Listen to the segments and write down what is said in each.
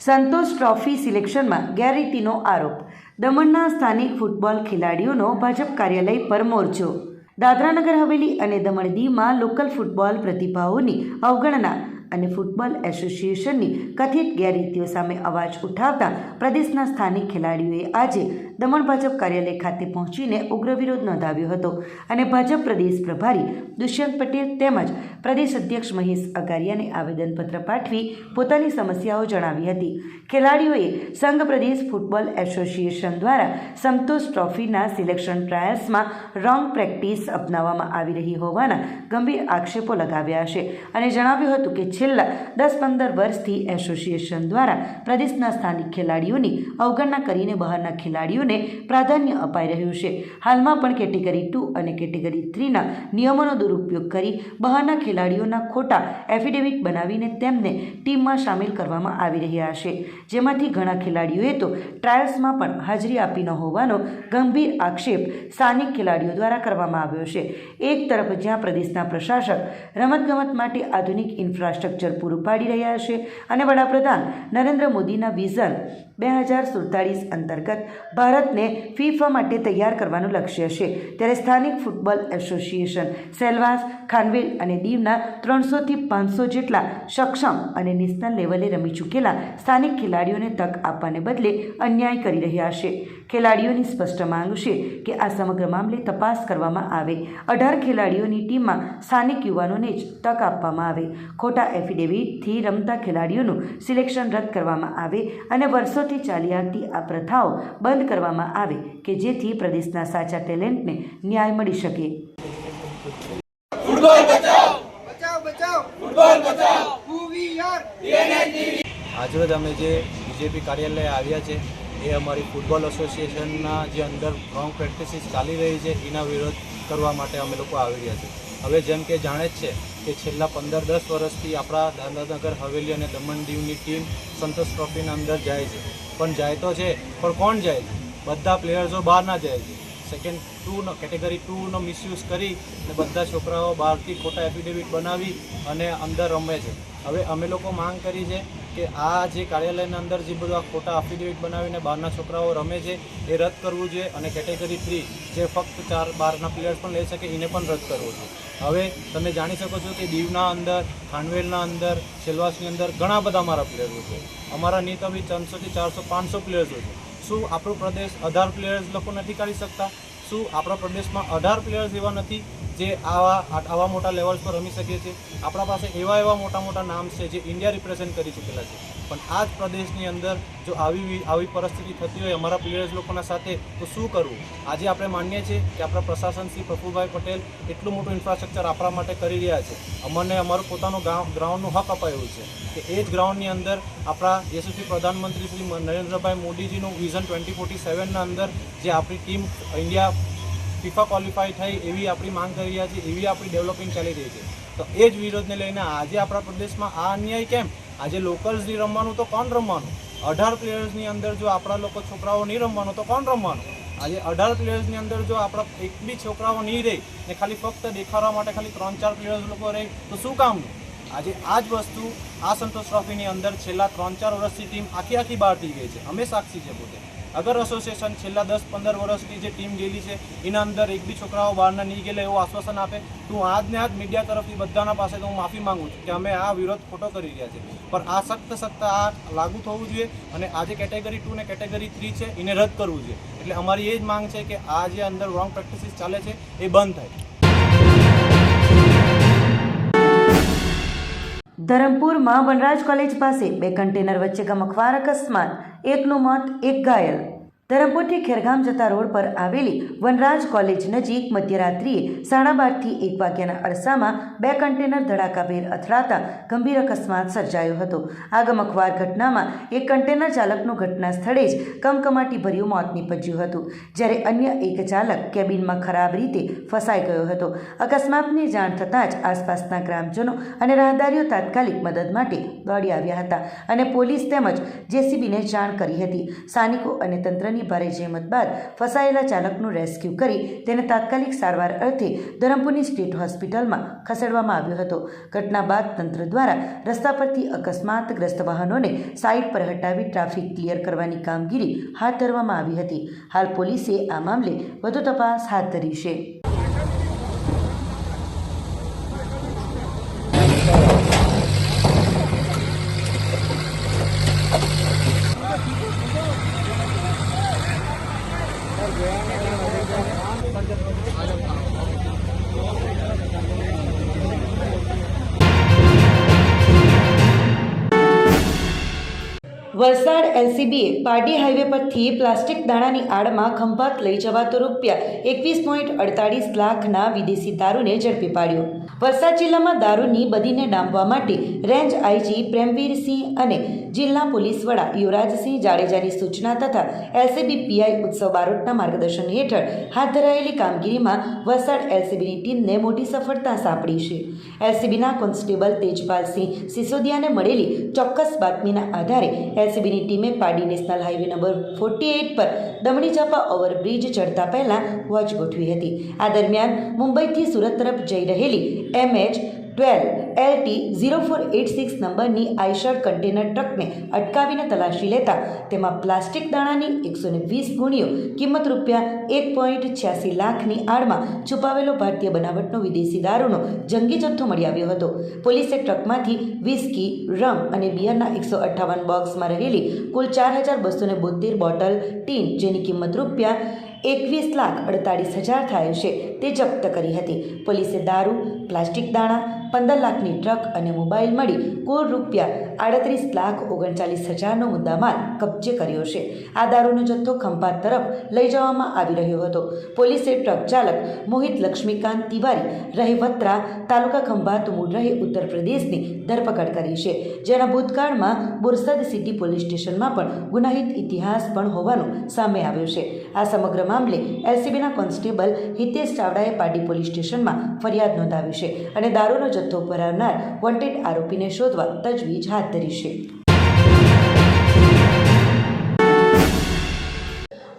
સંતોષ trophy સિલેક્શનમાં ગેરરીતિનો આરોપ. દમણના સ્થાનિક ફૂટબોલ ખેલાડીઓનો ભાજપ કાર્યાલય પર મોરચો. દાદરાનગર હવેલી અને દમણ દીવમાં લોકલ ફૂટબોલ પ્રતિભાઓની અવગણના અને ફૂટબોલ એસોસિએશનની કથિત ગેરરીતિઓ સામે અવાજ ઉઠાવતા પ્રદેશના સ્થાનિક ખેલાડીઓએ આજે દમણ ભાજપ કાર્યાલય ખાતે પહોંચીને ઉગ્ર વિરોધ નોંધાવ્યો હતો અને ભાજપ પ્રદેશ પ્રભારી દુષ્યંત પટેલ તેમજ પ્રદેશ અધ્યક્ષ મહેશ અગારિયાને આવેદનપત્ર પાઠવી પોતાની સમસ્યાઓ જણાવી હતી. ખેલાડીઓએ સંઘ પ્રદેશ ફૂટબોલ એસોસિએશન દ્વારા સંતોષ ટ્રોફીના સિલેક્શન ટ્રાયલ્સમાં રોંગ પ્રેક્ટિસ અપનાવવામાં આવી રહી હોવાના ગંભીર આક્ષેપો લગાવ્યા છે અને જણાવ્યું હતું કે છેલ્લા 10-15 વર્ષથી એસોસિએશન દ્વારા પ્રદેશના સ્થાનિક ખેલાડીઓની અવગણના કરીને બહારના ખેલાડીઓને પ્રાધાન્ય અપાઈ રહ્યું છે. હાલમાં પણ કેટેગરી 2 અને કેટેગરી 3ના નિયમોનો દુરુપયોગ કરી બહારના ખેલાડીઓના ખોટા એફિડેવિટ બનાવીને તેમને ટીમમાં સામેલ કરવામાં આવી રહ્યા છે, જેમાંથી ઘણા ખેલાડીઓએ તો ટ્રાયલ્સમાં પણ હાજરી આપી ન હોવાનો ગંભીર આક્ષેપ સ્થાનિક ખેલાડીઓ દ્વારા કરવામાં આવ્યો છે. એક તરફ જ્યાં પ્રદેશના પ્રશાસક રમતગમત માટે આધુનિક ઇન્ફ્રાસ્ટ્રક્ચર પૂરું પાડી રહ્યા છે અને વડાપ્રધાન નરેન્દ્ર મોદીના વિઝન 2047 અંતર્ગત ભારતને ફીફા માટે તૈયાર કરવાનું લક્ષ્ય છે, ત્યારે સ્થાનિક ફૂટબોલ એસોસિએશન સેલવાસ, ખાનવેલ અને દીવના 300થી 500 જેટલા સક્ષમ અને નેશનલ લેવલે રમી ચૂકેલા સ્થાનિક ખેલાડીઓને તક આપવાને બદલે અન્યાય કરી રહ્યા છે. ખેલાડીઓની સ્પષ્ટ માંગ છે કે આ સમગ્ર મામલે તપાસ કરવામાં આવે. 18 ખેલાડીઓની ટીમમાં સ્થાનિક યુવાનોને જ તક આપવામાં આવે. ખોટા એફિડેવિટથી રમતા ખેલાડીઓનું સિલેક્શન રદ કરવામાં આવે અને વર્ષોથી ચાલી આવતી આ પ્રથાઓ બંધ કરવામાં આવે કે જેથી પ્રદેશના સાચા ટેલેન્ટને ન્યાય મળી શકે. ફૂટબોલ બચાવ બચાવ બચાવ ફૂટબોલ બચાવ હુ વી આર ટીએનએટીવી. આજરોજ અમે જે બીજેપી કાર્યાલય આવ્યા છે એ અમારી ફૂટબોલ એસોસિએશનના જે અંદર રોંગ પ્રેક્ટિસિસ ચાલી રહી છે એના વિરોધ કરવા માટે અમે લોકો આવી રહ્યા છીએ. હવે જેમ કે જાણે જ છે કે છેલ્લા 15-10 વર્ષથી આપણા દાદરાનગર હવેલી અને દમણ દીવની ટીમ સંતોષ ટ્રોફીના અંદર જાય છે, પણ જાય તો છે પણ કોણ જાય છે? બધા પ્લેયર્સો બહારના જાય છે. કેટેગરી 2નો મિસયુઝ કરી અને બધા છોકરાઓ બહારથી ખોટા એફિડેવિટ બનાવી અને અંદર રમે છે. હવે અમે લોકો માંગ કરી છે કે આ જે કાર્યાલયના અંદર જે બધા ખોટા એફિડેવિટ બનાવીને બહારના છોકરાઓ રમે છે એ રદ કરવું જોઈએ અને કેટેગરી 3 જે ફક્ત 4 બહારના પ્લેયર્સ પણ લઈ શકે એને પણ રદ કરવું જોઈએ. હવે તમે જાણી શકો છો કે દીવના અંદર, ખાનવેલના અંદર, સેલવાસની અંદર ઘણા બધા અમારા પ્લેયર્સો છે. અમારા નીત હવે 300થી 400, 500 પ્લેયર્સો છે. શું આપણો પ્રદેશ 18 પ્લેયર્સ લોકો નથી કાઢી શકતા? શું આપણા પ્રદેશમાં 18 પ્લેયર્સ એવા નથી જે આવા મોટા લેવલ્સ પર રમી શકીએ છીએ? આપણા પાસે એવા મોટા નામ છે જે ઇન્ડિયા રિપ્રેઝેન્ટ કરી ચૂકેલા છે, પણ આ જ પ્રદેશની અંદર જો આવી પરિસ્થિતિ થતી હોય અમારા પ્લેયર્સ લોકોના સાથે તો શું કરવું? આજે આપણે માનીએ છીએ કે આપણા પ્રશાસન શ્રી પ્રફુલભાઈ પટેલ એટલું મોટું ઇન્ફ્રાસ્ટ્રક્ચર આપણા માટે કરી રહ્યા છે. અમને અમારું પોતાનું ગ્રાઉન્ડનું હક અપાયું છે કે એ જ ગ્રાઉન્ડની અંદર આપણા યશસ્વી પ્રધાનમંત્રી શ્રી નરેન્દ્રભાઈ મોદીજીનું વિઝન 2047ના અંદર જે આપણી ટીમ ઇન્ડિયા ફીફા ક્વોલિફાય થઈ એવી આપણી માંગ કરી રહ્યા છે, એવી આપણી ડેવલપિંગ ચાલી રહી છે. તો એ જ વિરોધને લઈને આજે આપણા પ્રદેશમાં આ અન્યાય કેમ? આજે લોકલ્સની રમવાનું તો કોણ રમવાનું? 18 પ્લેયર્સની અંદર જો આપણા લોકો છોકરાઓ નહીં રમવાનું તો કોણ રમવાનું? આજે 18 પ્લેયર્સની અંદર જો આપણા એક બી છોકરાઓ નહીં રહે ને ખાલી ફક્ત દેખાડવા માટે ખાલી 3-4 પ્લેયર્સ લોકો રહે તો શું કામનું? આજે આ જ વસ્તુ આ સંતોષ ટ્રોફીની અંદર છેલ્લા 3-4 વર્ષથી ટીમ આખી બહાર થઈ ગઈ છે. અમે સાક્ષી છે પોતે. અગર એસોસિએશન છેલ્લા 10-15 વર્ષની જે ટીમ ગયેલી છે એના અંદર એક બી છોકરાઓ બહારના નહીં ગયેલા એવું આશ્વાસન આપે તો હું આજને આજ મીડિયા તરફથી બધાના પાસે તો હું માફી માંગુ છું કે અમે આ વિરોધ ખોટો કરી રહ્યા છે. પણ આ સખ્ત આ લાગુ થવું જોઈએ અને આ જે કેટેગરી 2 ને કેટેગરી 3 છે એને રદ કરવું જોઈએ. એટલે અમારી એ જ માંગ છે કે આ જે અંદર રોંગ પ્રેક્ટિસિસ ચાલે છે એ બંધ થાય. ધરમપુરમાં વનરાજ કોલેજ પાસે 2 કન્ટેનર વચ્ચે ગમખ્વાર અકસ્માત, એકનું મોત, એક ઘાયલ. ધરમપુરથી ખેરગામ જતા રોડ પર આવેલી વનરાજ કોલેજ નજીક મધ્યરાત્રિએ 12:30થી 1 વાગ્યાના અરસામાં 2 કન્ટેનર ધડાકાભેર અથડાતા ગંભીર અકસ્માત સર્જાયો હતો. આ ગમખ્વાર ઘટનામાં એક કન્ટેનર ચાલકનું ઘટના સ્થળે જ કમકમાટીભર્યું મોત નીપજ્યું હતું, જ્યારે અન્ય એક ચાલક કેબિનમાં ખરાબ રીતે ફસાઈ ગયો હતો. અકસ્માતની જાણ થતાં જ આસપાસના ગ્રામજનો અને રાહદારીઓ તાત્કાલિક મદદ માટે દોડી આવ્યા હતા અને પોલીસ તેમજ જેસીબીને જાણ કરી હતી. સ્થાનિકો અને તંત્રની ડ્રાઈવરની ભારે જહેમત બાદ ફસાયેલા ચાલકનું રેસ્ક્યુ કરી તેને તાત્કાલિક સારવાર અર્થે ધરમપુરની સ્ટેટ હોસ્પિટલમાં ખસેડવામાં આવ્યો હતો. ઘટના બાદ તંત્ર દ્વારા રસ્તા પરથી અકસ્માતગ્રસ્ત વાહનોને સાઇડ પર હટાવી ટ્રાફિક ક્લિયર કરવાની કામગીરી હાથ ધરવામાં આવી હતી. હાલ પોલીસે આ મામલે વધુ તપાસ હાથ ધરી છે. વલસાડ એલસીબીએ પારડી હાઈવે પરથી પ્લાસ્ટિક દાણાની આડમાં ખંભાત લઈ જવાતો ₹21.48 લાખના વિદેશી દારૂને ઝડપી પાડ્યો. વલસાડ જિલ્લામાં દારૂની બદીને ડામવા માટે રેન્જ આઈજી પ્રેમવીરસિંહ અને જિલ્લા પોલીસ વડા યુવરાજસિંહ જાડેજાની સૂચના તથા એલસીબી પીઆઈ ઉત્સવ બારોટના માર્ગદર્શન હેઠળ હાથ ધરાયેલી કામગીરીમાં વલસાડ એલસીબીની ટીમને મોટી સફળતા સાંપડી છે. એલસીબીના કોન્સ્ટેબલ તેજપાલસિંહ સિસોદિયાને મળેલી ચોક્કસ બાતમીના આધારે એલસીબીની ટીમે પારડી નેશનલ હાઈવે નંબર 48 પર દમણી ચાપા ઓવરબ્રિજ ચડતા પહેલા વોચ ગોઠવી હતી. આ દરમિયાન મુંબઈથી સુરત તરફ જઈ રહેલી MH12LT0486 નંબરની આઈશર કન્ટેનર ટ્રકને અટકાવીને તલાશી લેતા તેમાં પ્લાસ્ટિક દાણાની 120 ગુણીઓ કિંમત ₹1.86 લાખની આડમાં છુપાવેલો ભારતીય બનાવટનો વિદેશી દારૂનો જંગી જથ્થો મળી આવ્યો હતો. પોલીસે ટ્રકમાંથી વિસ્કી, રમ અને બિયરના 158 બોક્સમાં રહેલી કુલ 4,272 બોટલ ટીન જેની કિંમત ₹21,48,000 થાય છે તે જપ્ત કરી હતી. પોલીસે દારૂ, પ્લાસ્ટિક દાણા, 15 લાખની ટ્રક અને મોબાઈલ મળી કુલ ₹38,39,000નો મુદ્દામાલ કબજે કર્યો છે. આ દારૂનો જથ્થો ખંભાત તરફ લઈ જવામાં આવી રહ્યો હતો. પોલીસે ટ્રક ચાલક મોહિત લક્ષ્મીકાંત તિવારી રહે વત્રા, તાલુકા ખંભાત, મૂળ રહે ઉત્તર પ્રદેશની ધરપકડ કરી છે, જેના ભૂતકાળમાં બોરસદ સિટી પોલીસ સ્ટેશનમાં પણ ગુનાહિત ઇતિહાસ પણ હોવાનું સામે આવ્યું છે. આ સમગ્ર મામલે એલસીબીના કોન્સ્ટેબલ હિતેશ ચાવડાએ પારડી પોલીસ સ્ટેશનમાં ફરિયાદ નોંધાવી છે અને દારૂનો જથ્થો ભરાવનાર વોન્ટેડ આરોપીને શોધવા તજવીજ હાથ ધરી છે.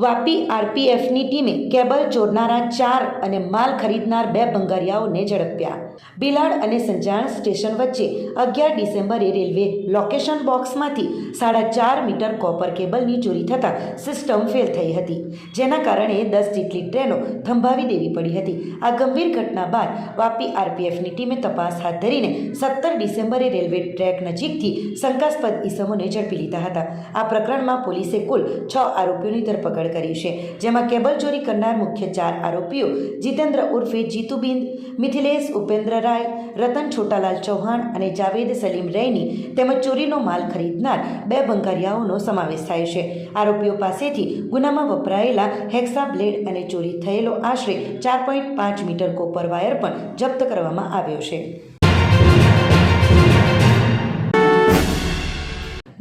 વાપી આરપીએફની ટીમે કેબલ ચોરનારા 4 અને માલ ખરીદનાર 2 ભંગારિયાઓને ઝડપ્યા. ભીલાડ અને સંજાણ સ્ટેશન વચ્ચે 11 ડિસેમ્બરે રેલવે લોકેશન બોક્સમાંથી 4.5 મીટર કોપર કેબલની ચોરી થતાં સિસ્ટમ ફેલ થઈ હતી, જેના કારણે 10 જેટલી ટ્રેનો થંભાવી દેવી પડી હતી. આ ગંભીર ઘટના બાદ વાપી આરપીએફની ટીમે તપાસ હાથ ધરીને 17 ડિસેમ્બરે રેલવે ટ્રેક નજીકથી શંકાસ્પદ ઇસમોને ઝડપી લીધા હતા. આ પ્રકરણમાં પોલીસે કુલ 6 આરોપીઓની ધરપકડ કરી છે, જેમાં કેબલ ચોરી કરનાર મુખ્ય 4 આરોપીઓ જીતેન્દ્ર ઉર્ફે જીતુબિંદ, મિથિલેશ ઉપેન્દ્ર રાય, રતન છોટાલાલ ચૌહાણ અને જાવેદ સલીમ રૈની તેમજ ચોરીનો માલ ખરીદનાર 2 ભંગારિયાઓનો સમાવેશ થાય છે. આરોપીઓ પાસેથી ગુનામાં વપરાયેલા હેક્સા બ્લેડ અને ચોરી થયેલો આશરે 4.5 મીટર કોપર વાયર પણ જપ્ત કરવામાં આવ્યો છે.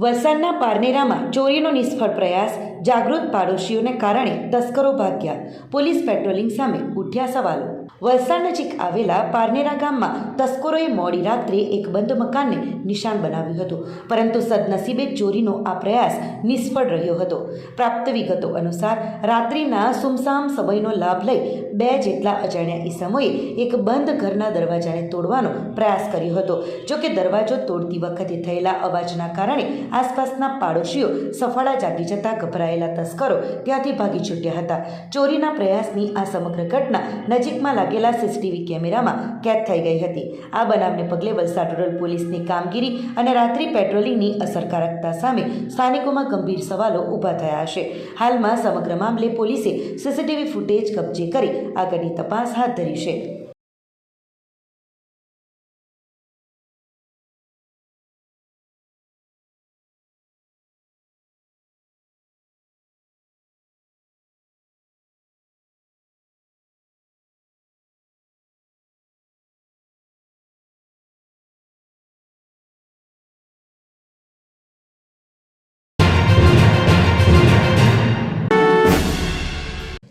વલસાડના પારનેરામાં ચોરીનો નિષ્ફળ પ્રયાસ, જાગૃત પાડોશીઓને કારણે તસ્કરો ભાગ્યા, પોલીસ પેટ્રોલિંગ સામે ઉઠ્યા સવાલો. વલસાડ નજીક આવેલા પારનેરા ગામમાં તસ્કરોએ મોડી રાત્રે એક બંધ મકાનને નિશાન બનાવ્યું હતું, પરંતુ સદનસીબે ચોરીનો આ પ્રયાસ નિષ્ફળ રહ્યો હતો. પ્રાપ્ત વિગતો અનુસાર રાત્રિના સુમસામ સમયનો લાભ લઈ 2 જેટલા અજાણ્યા ઈસમોએ એક બંધ ઘરના દરવાજાને તોડવાનો પ્રયાસ કર્યો હતો. જોકે દરવાજો તોડતી વખતે થયેલા અવાજના કારણે આસપાસના પાડોશીઓ સફાળા જાગી જતા ગભરાયેલા તસ્કરો ત્યાંથી ભાગી છૂટ્યા હતા. ચોરીના પ્રયાસની આ સમગ્ર ઘટના નજીકમાં લાગેલા સીસીટીવી કેમેરામાં કેદ થઈ ગઈ હતી. આ બનાવને પગલે વલસાડ રૂરલ પોલીસની કામગીરી અને રાત્રિ પેટ્રોલિંગની અસરકારકતા સામે સ્થાનિકોમાં ગંભીર સવાલો ઊભા થયા છે. હાલમાં સમગ્ર મામલે પોલીસે સીસીટીવી ફૂટેજ કબજે કરી આગળની તપાસ હાથ ધરી છે.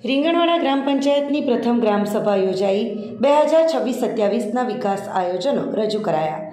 રીંગણવાડા ગ્રામ પંચાયતની પ્રથમ ગ્રામસભા યોજાઈ. 2026-27ના વિકાસ આયોજનો રજૂ કરાયા.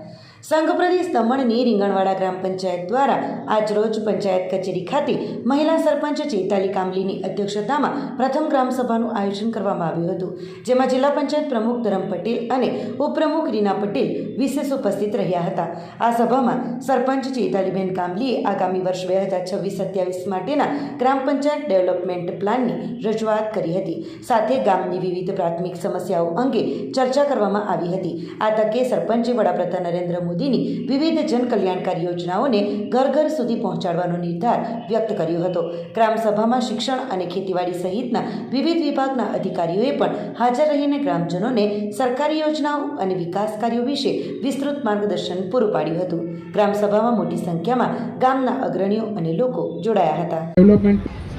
સંઘ પ્રદેશ દમણની રીંગણવાડા ગ્રામ પંચાયત દ્વારા આજરોજ પંચાયત કચેરી ખાતે મહિલા સરપંચ ચેતાલી કામલીની અધ્યક્ષતામાં પ્રથમ ગ્રામસભાનું આયોજન કરવામાં આવ્યું હતું, જેમાં જિલ્લા પંચાયત પ્રમુખ ધરમ પટેલ અને ઉપપ્રમુખ રીના પટેલ વિશેષ ઉપસ્થિત રહ્યા હતા. આ સભામાં સરપંચ ચેતાલીબેન કામલીએ આગામી વર્ષ 2026-27 માટેના ગ્રામ પંચાયત ડેવલપમેન્ટ પ્લાનની રજૂઆત કરી હતી. સાથે ગામની વિવિધ પ્રાથમિક સમસ્યાઓ અંગે ચર્ચા કરવામાં આવી હતી. આ તકે સરપંચે વડાપ્રધાન નરેન્દ્ર મોદીની વિવિધ જનકલ્યાણકારી યોજનાઓને ઘર ઘર સુધી પહોંચાડવાનો નિર્ધાર વ્યક્ત કર્યો હતો. ગ્રામસભામાં શિક્ષણ અને ખેતીવાડી સહિતના વિવિધ વિભાગના અધિકારીઓએ પણ હાજર રહીને ગ્રામજનોને સરકારી યોજનાઓ અને વિકાસ કાર્યો વિશે વિસ્તૃત માર્ગદર્શન પૂરું પાડ્યું હતું. ગ્રામસભામાં મોટી સંખ્યામાં ગામના અગ્રણીઓ અને લોકો જોડાયા હતા. ડેવલપમેન્ટ